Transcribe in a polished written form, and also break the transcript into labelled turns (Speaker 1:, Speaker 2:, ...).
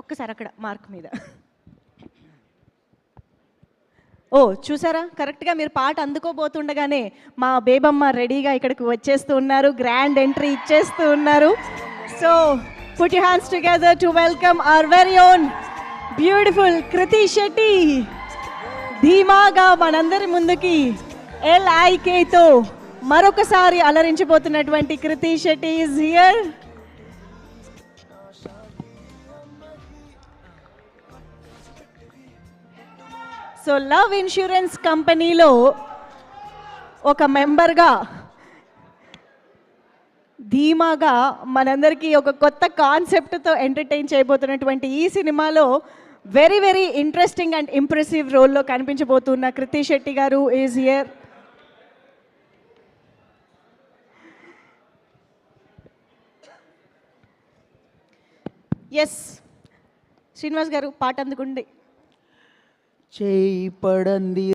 Speaker 1: ఒక్కసారి అక్కడ మార్క్ మీద. ఓ చూసారా, కరెక్ట్గా మీరు పాట అందుకోబోతుండగానే మా బేబమ్మ రెడీగా ఇక్కడికి వచ్చేస్తూ ఉన్నారు, గ్రాండ్ ఎంట్రీ ఇచ్చేస్తూ ఉన్నారు. So put your hands together to welcome our very own beautiful Krithi Shetty. ధీమాగా మనందరి ముందుకి LIKతో మరొకసారి అలరించబోతున్నటువంటి Krithi Shetty is here. So love insurance కంపెనీలో ఒక మెంబర్గా ధీమాగా మనందరికీ ఒక కొత్త కాన్సెప్ట్తో ఎంటర్టైన్ చేయబోతున్నటువంటి ఈ సినిమాలో very very interesting and impressive రోల్లో కనిపించబోతున్న కృతి శెట్టి గారు ఈజ్ హియర్. ఎస్ శ్రీనివాస్ గారు, పాట అందుకుండి.
Speaker 2: చేయి పడంది